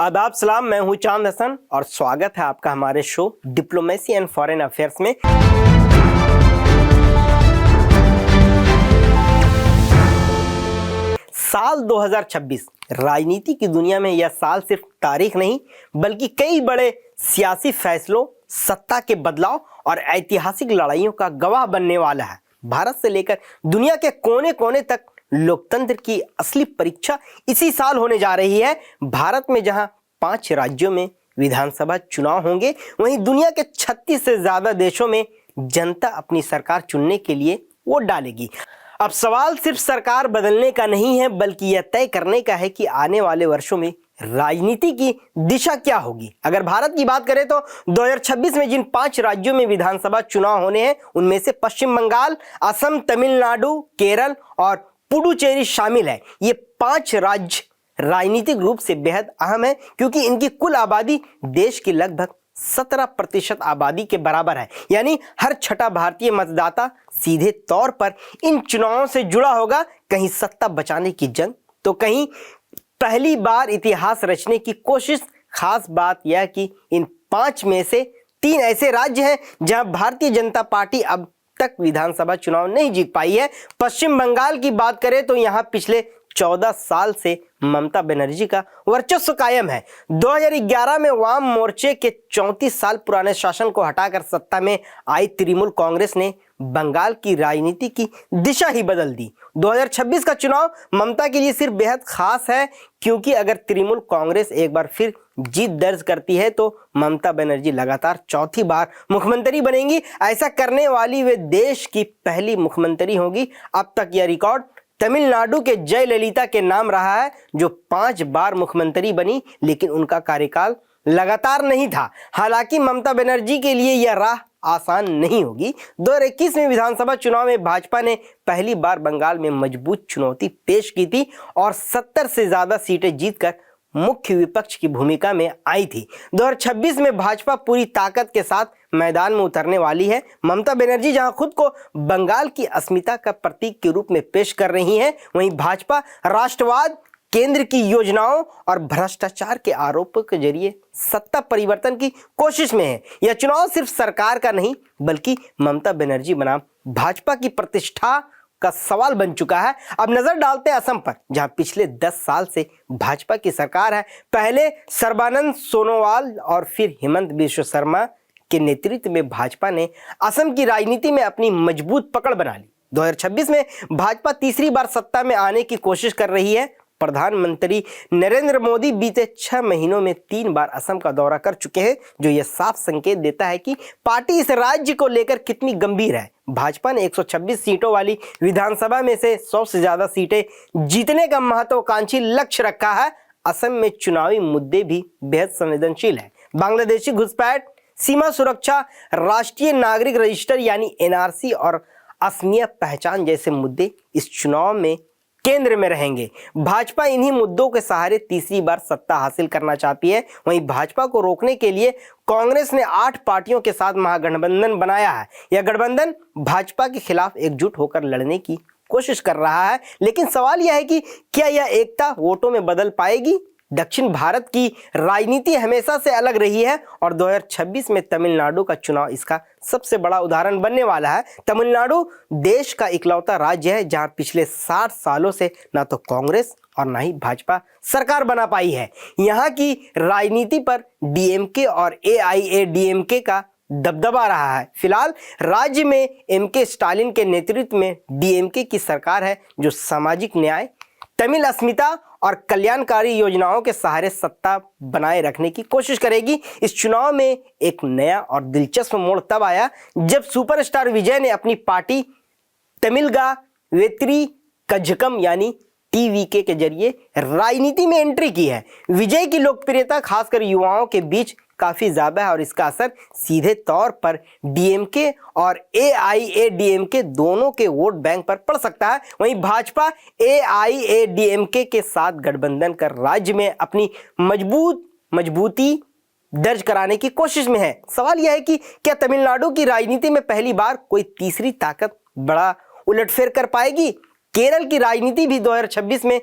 आदाब सलाम, मैं हूं चांद हसन और स्वागत है आपका हमारे show diplomacy and foreign affairs में। साल 2026 राजनीति की दुनिया में यह साल सिर्फ तारीख नहीं बल्कि कई बड़े सियासी फैसलों, सत्ता के बदलाव और ऐतिहासिक लड़ाइयों का गवाह बनने वाला है। भारत से लेकर दुनिया के कोने कोने तक लोकतंत्र की असली परीक्षा इसी साल होने जा रही है। भारत में जहां 5 राज्यों में विधानसभा चुनाव होंगे, वहीं दुनिया के 36 से ज्यादा देशों में जनता अपनी सरकार चुनने के लिए वोट डालेगी। अब सवाल सिर्फ सरकार बदलने का नहीं है बल्कि यह तय करने का है कि आने वाले वर्षों में राजनीति की दिशा क्या होगी। अगर भारत की बात करें तो 2026 में जिन 5 राज्यों में विधानसभा चुनाव होने हैं, उनमें से पश्चिम बंगाल, असम, तमिलनाडु, केरल और पुडुचेरी शामिल है। ये 5 राज्य राजनीतिक रूप से बेहद अहम है क्योंकि इनकी कुल आबादी देश की लगभग 17% आबादी के बराबर है। यानी हर छठा भारतीय मतदाता सीधे तौर पर इन चुनावों से जुड़ा होगा। कहीं सत्ता बचाने की जंग तो कहीं पहली बार इतिहास रचने की कोशिश। खास बात यह कि इन 5 में से 3 ऐसे राज्य हैं जहां भारतीय जनता पार्टी अब तक विधानसभा चुनाव नहीं जीत पाई है। पश्चिम बंगाल की बात करें तो यहां पिछले 14 साल से ममता बनर्जी का वर्चस्व कायम है। 2011 में वाम मोर्चे के 34 साल पुराने शासन को हटाकर सत्ता में आई तृणमूल कांग्रेस ने बंगाल की राजनीति की दिशा ही बदल दी। 2026 का चुनाव ममता के लिए सिर्फ बेहद खास है क्योंकि अगर तृणमूल कांग्रेस एक बार फिर जीत दर्ज करती है तो ममता बनर्जी लगातार चौथी बार मुख्यमंत्री बनेंगी। ऐसा करने वाली वे देश की पहली मुख्यमंत्री होगी। अब तक यह रिकॉर्ड तमिलनाडु के जयललिता के नाम रहा है, जो 5 बार मुख्यमंत्री बनी, लेकिन उनका कार्यकाल लगातार नहीं था। हालांकि ममता बनर्जी के लिए यह राह आसान नहीं होगी। 2021 में विधानसभा चुनाव में भाजपा ने पहली बार बंगाल में मजबूत चुनौती पेश की थी और 70 से ज्यादा सीटें जीतकर मुख्य विपक्ष की भूमिका में आई थी। 2026 में भाजपा पूरी ताकत के साथ मैदान में उतरने वाली है। ममता बनर्जी जहां खुद को बंगाल की अस्मिता का प्रतीक के रूप में पेश कर रही हैं, वहीं भाजपा राष्ट्रवाद, केंद्र की योजनाओं और भ्रष्टाचार के आरोपों के जरिए सत्ता परिवर्तन की कोशिश में है। यह चुनाव सिर्फ सरकार का नहीं बल्कि ममता बनर्जी बनाम भाजपा की प्रतिष्ठा का सवाल बन चुका है। अब नजर डालते हैं असम पर, जहां पिछले 10 साल से भाजपा की सरकार है। पहले सर्बानंद सोनोवाल और फिर हिमंत बिश्व शर्मा के नेतृत्व में भाजपा ने असम की राजनीति में अपनी मजबूत पकड़ बना ली। 2026 में भाजपा तीसरी बार सत्ता में आने की कोशिश कर रही है। प्रधानमंत्री नरेंद्र मोदी बीते 6 महीनों में 3 बार असम का दौरा कर चुके हैं, जो यह साफ संकेत देता है कि पार्टी इस राज्य को लेकर कितनी गंभीर है। भाजपा ने 126 सीटों वाली विधानसभा में से 100 से ज्यादा सीटें जीतने का महत्वाकांक्षी लक्ष्य रखा है। असम में चुनावी मुद्दे भी बेहद संवेदनशील है। बांग्लादेशी घुसपैठ, सीमा सुरक्षा, राष्ट्रीय नागरिक रजिस्टर यानी एनआरसी और असमिया पहचान जैसे मुद्दे इस चुनाव में केंद्र में रहेंगे। भाजपा इन्हीं मुद्दों के सहारे तीसरी बार सत्ता हासिल करना चाहती है। वहीं भाजपा को रोकने के लिए कांग्रेस ने 8 पार्टियों के साथ महागठबंधन बनाया है। यह गठबंधन भाजपा के खिलाफ एकजुट होकर लड़ने की कोशिश कर रहा है, लेकिन सवाल यह है कि क्या यह एकता वोटों में बदल पाएगी। दक्षिण भारत की राजनीति हमेशा से अलग रही है और 2026 में तमिलनाडु का चुनाव इसका सबसे बड़ा उदाहरण बनने वाला है। तमिलनाडु देश का इकलौता राज्य है जहां पिछले 60 सालों से ना तो कांग्रेस और ना ही भाजपा सरकार बना पाई है। यहां की राजनीति पर डीएमके और एआईएडीएमके का दबदबा रहा है। फिलहाल राज्य में एमके स्टालिन के नेतृत्व में डीएमके की सरकार है, जो सामाजिक न्याय, तमिल अस्मिता और कल्याणकारी योजनाओं के सहारे सत्ता बनाए रखने की कोशिश करेगी। इस चुनाव में एक नया और दिलचस्प मोड़ तब आया जब सुपरस्टार विजय ने अपनी पार्टी तमिलगा वेत्री कझकम यानी टीवीके के जरिए राजनीति में एंट्री की है। विजय की लोकप्रियता खासकर युवाओं के बीच काफी ज्यादा है और इसका असर सीधे तौर पर डीएमके और एआईएडीएमके दोनों के वोट बैंक पर पड़ सकता है। वहीं भाजपा एआईएडीएमके के साथ गठबंधन कर राज्य में अपनी मजबूती दर्ज कराने की कोशिश में है। सवाल यह है कि क्या तमिलनाडु की राजनीति में पहली बार कोई तीसरी ताकत बड़ा उलटफेर कर पाएगी। केरल की राजनीति भी 2026 में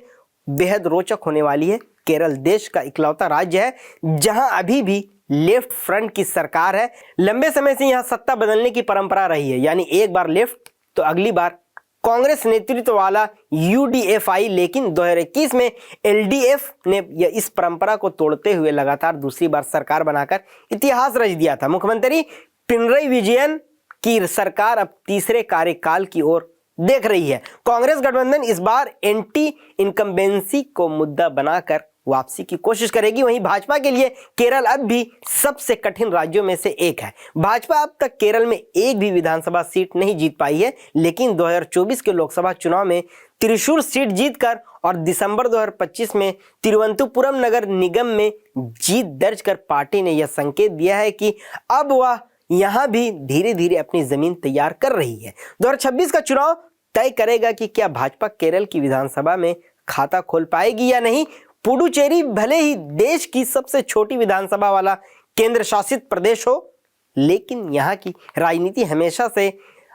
बेहद रोचक होने वाली है। केरल देश का इकलौता राज्य है जहां अभी भी लेफ्ट फ्रंट की सरकार है। लंबे समय से यहां सत्ता बदलने की परंपरा रही है, यानी एक बार लेफ्ट तो अगली बार कांग्रेस नेतृत्व वाला यूडीएफआई, लेकिन 2021 में एलडीएफ ने इस परंपरा को तोड़ते हुए लगातार दूसरी बार सरकार बनाकर इतिहास रच दिया था। मुख्यमंत्री पिनरई विजयन की सरकार अब तीसरे कार्यकाल की ओर देख रही है। कांग्रेस गठबंधन इस बार एंटी इनकम्बेंसी को मुद्दा बनाकर वापसी की कोशिश करेगी। वहीं भाजपा के लिए केरल अब भी सबसे कठिन राज्यों में से एक है। भाजपा अब तक केरल में एक भी विधानसभा सीट नहीं जीत पाई है, लेकिन 2024 के लोकसभा चुनाव में त्रिशूर सीट जीतकर और दिसंबर 2025 में तिरुवनंतपुरम नगर निगम में जीत दर्ज कर पार्टी ने यह संकेत दिया है कि अब वह यहां भी धीरे धीरे अपनी जमीन तैयार कर रही है। 2026 का चुनाव तय करेगा कि क्या भाजपा केरल की विधानसभा में खाता खोल पाएगी या नहीं। पुडुचेरी भले ही देश की सबसे छोटी विधानसभा वाला केंद्र शासित प्रदेश हो, लेकिन यहां की राजनीति हमेशा से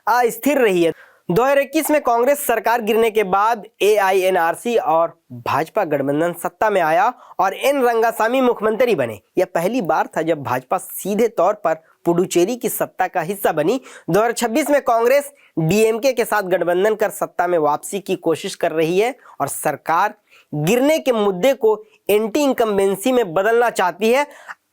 अस्थिर रही है। 2021 में कांग्रेस सरकार गिरने के बाद एआईएनआरसी और भाजपा गठबंधन सत्ता में आया और एन रंगासामी मुख्यमंत्री बने। यह पहली बार था जब भाजपा सीधे तौर पर पुडुचेरी की सत्ता का हिस्सा बनी। 2026 में कांग्रेस डीएमके के साथ गठबंधन कर सत्ता में वापसी की कोशिश कर रही है और सरकार गिरने के मुद्दे को एंटी इनकम्बेंसी में बदलना चाहती है।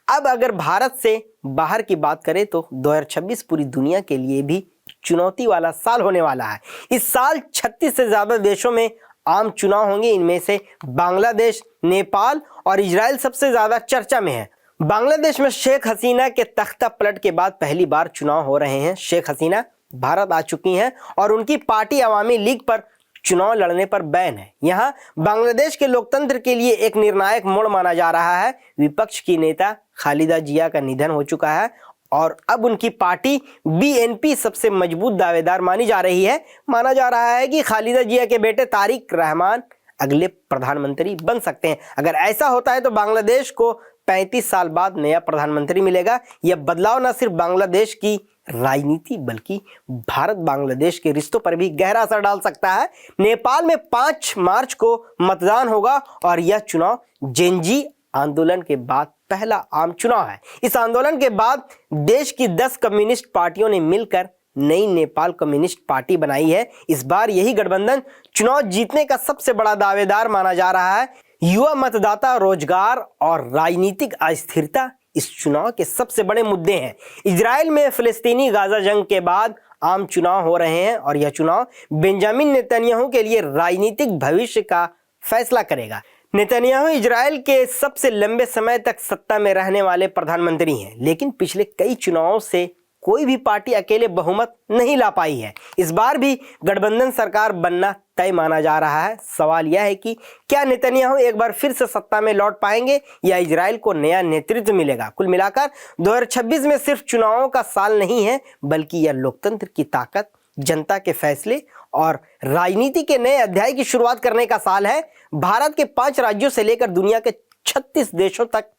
अब अगर भारत से बाहर की बात करें तो 2026 पूरी दुनिया के लिए भी चुनौती वाला साल होने वाला है। इस साल 36 से ज्यादा देशों में आम चुनाव होंगे। इनमें से बांग्लादेश, नेपाल और इजराइल सबसे ज्यादा चर्चा में है। बांग्लादेश में शेख हसीना के तख्ता पलट के बाद पहली बार चुनाव हो रहे हैं। शेख हसीना भारत आ चुकी हैं और उनकी पार्टी अवामी लीग पर चुनाव लड़ने पर बैन है। यहां बांग्लादेश के लोकतंत्र के लिए एक निर्णायक मोड़ माना जा रहा है। विपक्ष की नेता खालिदा जिया का निधन हो चुका है और अब उनकी पार्टी बीएनपी सबसे मजबूत दावेदार मानी जा रही है। माना जा रहा है कि खालिदा जिया के बेटे तारिक रहमान अगले प्रधानमंत्री बन सकते हैं। अगर ऐसा होता है तो बांग्लादेश को 35 साल बाद नया प्रधानमंत्री मिलेगा। यह बदलाव न सिर्फ बांग्लादेश की राजनीति बल्कि भारत बांग्लादेश के रिश्तों पर भी गहरा असर डाल सकता है। नेपाल में 5 मार्च को मतदान होगा और यह चुनाव जेनजी आंदोलन के बाद पहला आम चुनाव है। इस आंदोलन के बाद देश की 10 कम्युनिस्ट पार्टियों ने मिलकर नई नेपाल कम्युनिस्ट पार्टी बनाई है। इस बार यही गठबंधन चुनाव जीतने का सबसे बड़ा दावेदार माना जा रहा है। युवा मतदाता, रोजगार और राजनीतिक अस्थिरता इस चुनाव के सबसे बड़े मुद्दे हैं। इजराइल में फिलिस्तीनी गाजा जंग के बाद आम चुनाव हो रहे हैं और यह चुनाव बेंजामिन नेतन्याहू के लिए राजनीतिक भविष्य का फैसला करेगा। नेतन्याहू इजराइल के सबसे लंबे समय तक सत्ता में रहने वाले प्रधानमंत्री हैं, लेकिन पिछले कई चुनावों से कोई भी पार्टी अकेले बहुमत नहीं ला पाई है। इस बार भी गठबंधन सरकार बनना तय माना जा रहा है। सवाल यह है कि क्या नेतन्याहू एक बार फिर से सत्ता में लौट पाएंगे या इजराइल को नया नेतृत्व मिलेगा। कुल मिलाकर 2026 में सिर्फ चुनावों का साल नहीं है, बल्कि यह लोकतंत्र की ताकत, जनता के फैसले और राजनीति के नए अध्याय की शुरुआत करने का साल है। भारत के 5 राज्यों से लेकर दुनिया के 36 देशों तक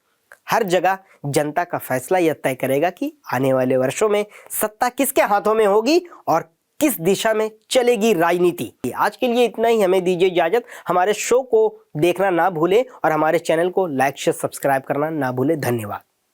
हर जगह जनता का फैसला यह तय करेगा कि आने वाले वर्षों में सत्ता किसके हाथों में होगी और किस दिशा में चलेगी राजनीति। आज के लिए इतना ही, हमें दीजिए इजाजत। हमारे शो को देखना ना भूलें और हमारे चैनल को लाइक शेयर सब्सक्राइब करना ना भूलें। धन्यवाद।